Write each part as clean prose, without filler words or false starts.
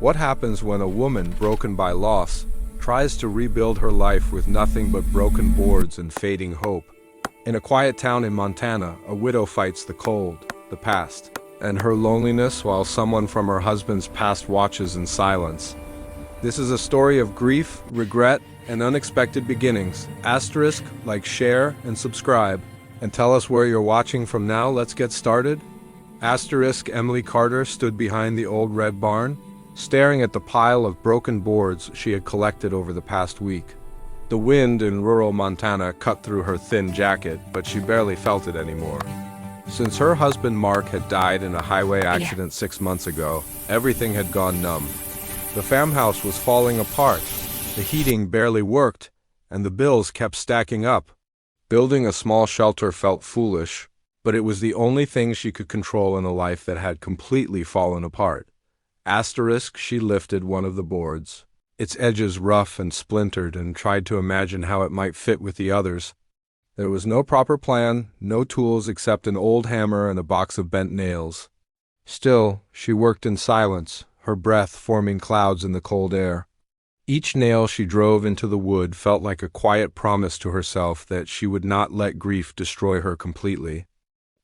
What happens when a woman, broken by loss, tries to rebuild her life with nothing but broken boards and fading hope? In a quiet town in Montana, a widow fights the cold, the past, and her loneliness while someone from her husband's past watches in silence. This is a story of grief, regret, and unexpected beginnings. Asterisk, like, share, and subscribe. And tell us where you're watching from now. Let's get started. Asterisk, Emily Carter stood behind the old red barn, staring at the pile of broken boards she had collected over the past week. The wind in rural Montana cut through her thin jacket, but she barely felt it anymore. Since her husband Mark had died in a highway accident 6 months ago, everything had gone numb. The farmhouse was falling apart, the heating barely worked, and the bills kept stacking up. Building a small shelter felt foolish, but it was the only thing she could control in a life that had completely fallen apart. Asterisk, she lifted one of the boards, its edges rough and splintered, and tried to imagine how it might fit with the others. There was no proper plan, no tools except an old hammer and a box of bent nails. Still, she worked in silence, her breath forming clouds in the cold air. Each nail she drove into the wood felt like a quiet promise to herself that she would not let grief destroy her completely.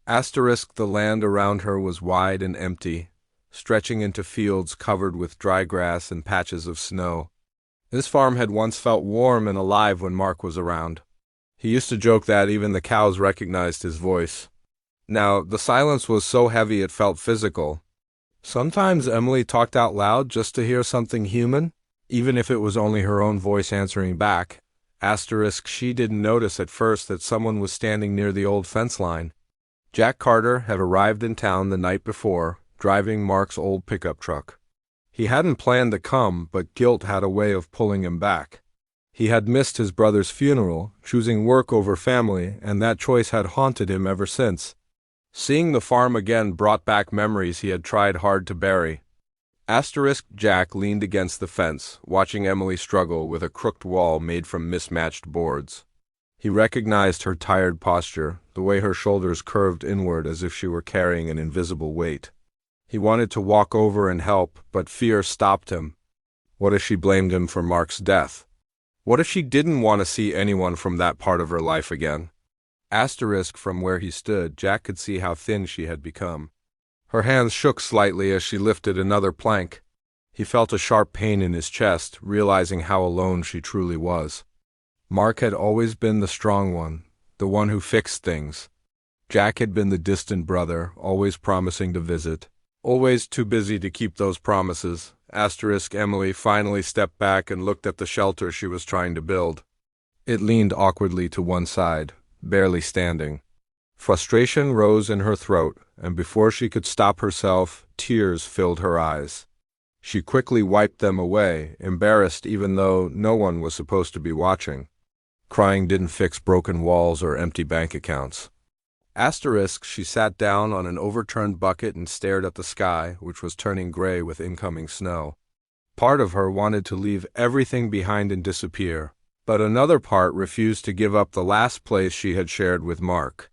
Asterisk, the land around her was wide and empty, stretching into fields covered with dry grass and patches of snow. This farm had once felt warm and alive when Mark was around. He used to joke that even the cows recognized his voice. Now, the silence was so heavy it felt physical. Sometimes Emily talked out loud just to hear something human, even if it was only her own voice answering back. Asterisk, she didn't notice at first that someone was standing near the old fence line. Jack Carter had arrived in town the night before, driving Mark's old pickup truck. He hadn't planned to come, but guilt had a way of pulling him back. He had missed his brother's funeral, choosing work over family, and that choice had haunted him ever since. Seeing the farm again brought back memories he had tried hard to bury. Asterisk, Jack leaned against the fence, watching Emily struggle with a crooked wall made from mismatched boards. He recognized her tired posture, the way her shoulders curved inward as if she were carrying an invisible weight. He wanted to walk over and help, but fear stopped him. What if she blamed him for Mark's death? What if she didn't want to see anyone from that part of her life again? Asterisk, from where he stood, Jack could see how thin she had become. Her hands shook slightly as she lifted another plank. He felt a sharp pain in his chest, realizing how alone she truly was. Mark had always been the strong one, the one who fixed things. Jack had been the distant brother, always promising to visit, always too busy to keep those promises. Asterisk, Emily finally stepped back and looked at the shelter she was trying to build. It leaned awkwardly to one side, barely standing. Frustration rose in her throat, and before she could stop herself, tears filled her eyes. She quickly wiped them away, embarrassed even though no one was supposed to be watching. Crying didn't fix broken walls or empty bank accounts. Asterisk, she sat down on an overturned bucket and stared at the sky, which was turning gray with incoming snow. Part of her wanted to leave everything behind and disappear, but another part refused to give up the last place she had shared with Mark.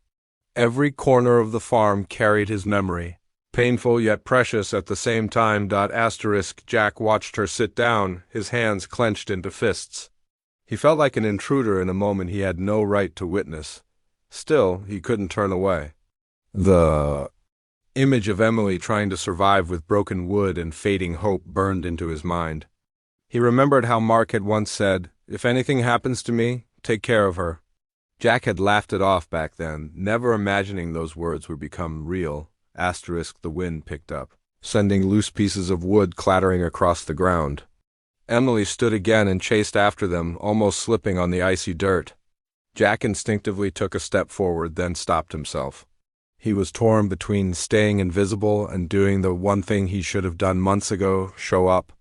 Every corner of the farm carried his memory, painful yet precious at the same time. Asterisk, Jack watched her sit down, his hands clenched into fists. He felt like an intruder in a moment he had no right to witness. Still, he couldn't turn away. The image of Emily trying to survive with broken wood and fading hope burned into his mind. He remembered how Mark had once said, "If anything happens to me, take care of her." Jack had laughed it off back then, never imagining those words would become real. Asterisk, the wind picked up, sending loose pieces of wood clattering across the ground. Emily stood again and chased after them, almost slipping on the icy dirt. Jack instinctively took a step forward, then stopped himself. He was torn between staying invisible and doing the one thing he should have done months ago, show up.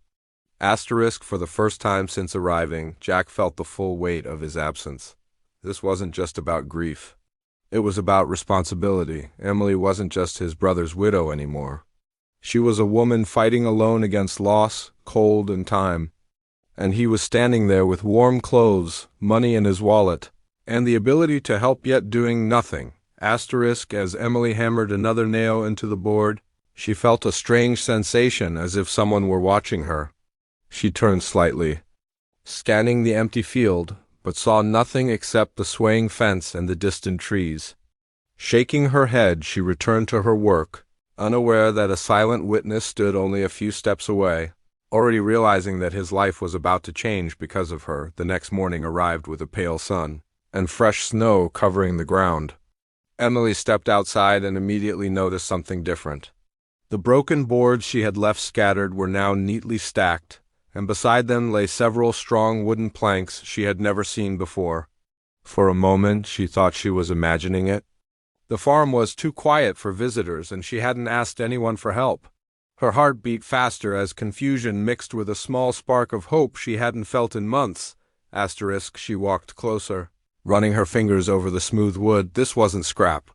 Asterisk, for the first time since arriving, Jack felt the full weight of his absence. This wasn't just about grief. It was about responsibility. Emily wasn't just his brother's widow anymore. She was a woman fighting alone against loss, cold, and time. And he was standing there with warm clothes, money in his wallet, and the ability to help yet doing nothing. Asterisk, as Emily hammered another nail into the board, She felt a strange sensation as if someone were watching her. She turned slightly, scanning the empty field, but saw nothing except the swaying fence and the distant trees. Shaking her head, she returned to her work, unaware that a silent witness stood only a few steps away. Already realizing that his life was about to change because of her, the next morning arrived with a pale sun and fresh snow covering the ground. Emily stepped outside and immediately noticed something different. The broken boards she had left scattered were now neatly stacked, and beside them lay several strong wooden planks she had never seen before. For a moment she thought she was imagining it. The farm was too quiet for visitors, and she hadn't asked anyone for help. Her heart beat faster as confusion mixed with a small spark of hope she hadn't felt in months. She walked closer, running her fingers over the smooth wood. This wasn't scrap.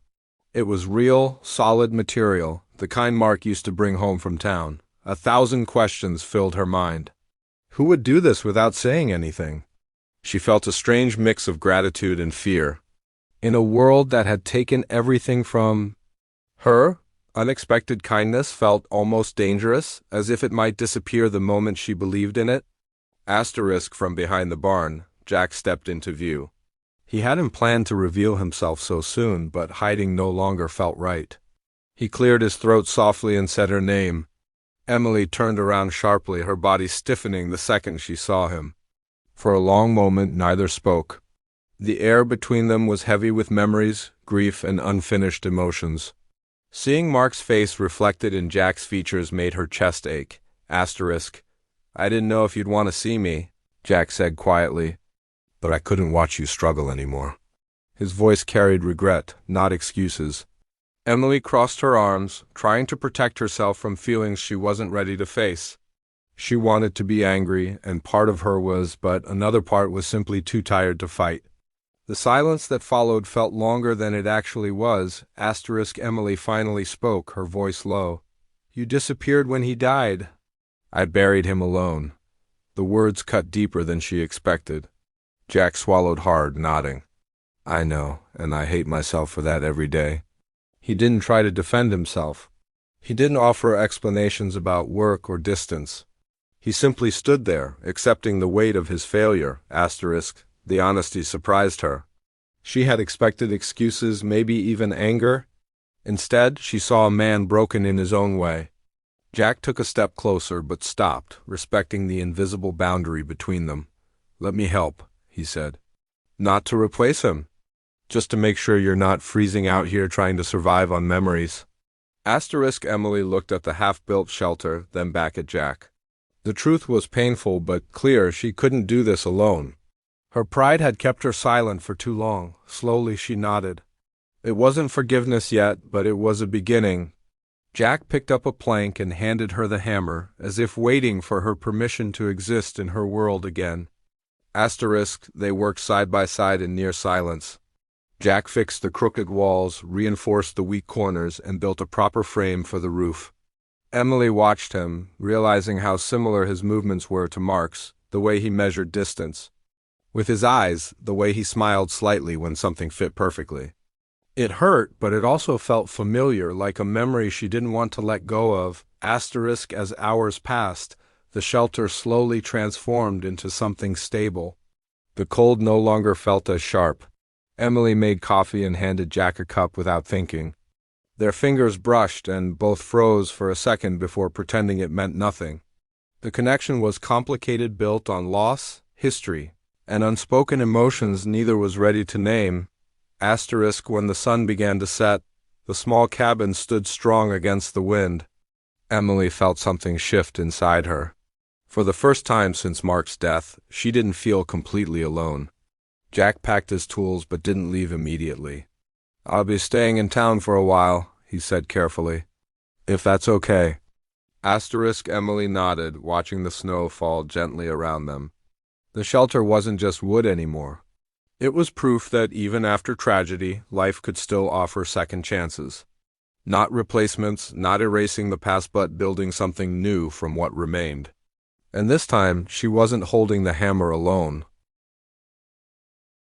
It was real, solid material, the kind Mark used to bring home from town. 1,000 questions filled her mind. Who would do this without saying anything? She felt a strange mix of gratitude and fear. In a world that had taken everything from her, unexpected kindness felt almost dangerous, as if it might disappear the moment she believed in it. From behind the barn, Jack stepped into view. He hadn't planned to reveal himself so soon, but hiding no longer felt right. He cleared his throat softly and said her name. Emily turned around sharply, her body stiffening the second she saw him. For a long moment neither spoke. The air between them was heavy with memories, grief, and unfinished emotions. Seeing Mark's face reflected in Jack's features made her chest ache. I didn't know if you'd want to see me, Jack said quietly, but I couldn't watch you struggle anymore. His voice carried regret, not excuses. Emily crossed her arms, trying to protect herself from feelings she wasn't ready to face. She wanted to be angry, and part of her was, but another part was simply too tired to fight. The silence that followed felt longer than it actually was. Emily finally spoke, her voice low. You disappeared when he died. I buried him alone. The words cut deeper than she expected. Jack swallowed hard, nodding. I know, and I hate myself for that every day. He didn't try to defend himself. He didn't offer explanations about work or distance. He simply stood there, accepting the weight of his failure. The honesty surprised her. She had expected excuses, maybe even anger. Instead, she saw a man broken in his own way. Jack took a step closer, but stopped, respecting the invisible boundary between them. Let me help, he said. Not to replace him. Just to make sure you're not freezing out here trying to survive on memories. Emily looked at the half-built shelter, then back at Jack. The truth was painful but clear. She couldn't do this alone. Her pride had kept her silent for too long. Slowly she nodded. It wasn't forgiveness yet, but it was a beginning. Jack picked up a plank and handed her the hammer, as if waiting for her permission to exist in her world again. They worked side by side in near silence. Jack fixed the crooked walls, reinforced the weak corners, and built a proper frame for the roof. Emily watched him, realizing how similar his movements were to Mark's, the way he measured distance. With his eyes, the way he smiled slightly when something fit perfectly. It hurt, but it also felt familiar, like a memory she didn't want to let go of. As hours passed, the shelter slowly transformed into something stable. The cold no longer felt as sharp. Emily made coffee and handed Jack a cup without thinking. Their fingers brushed and both froze for a second before pretending it meant nothing. The connection was complicated, built on loss, history, and unspoken emotions neither was ready to name. When the sun began to set, the small cabin stood strong against the wind. Emily felt something shift inside her. For the first time since Mark's death, she didn't feel completely alone. Jack packed his tools but didn't leave immediately. I'll be staying in town for a while, he said carefully. If that's okay. Emily nodded, watching the snow fall gently around them. The shelter wasn't just wood anymore. It was proof that even after tragedy, life could still offer second chances. Not replacements, not erasing the past, but building something new from what remained. And this time, she wasn't holding the hammer alone.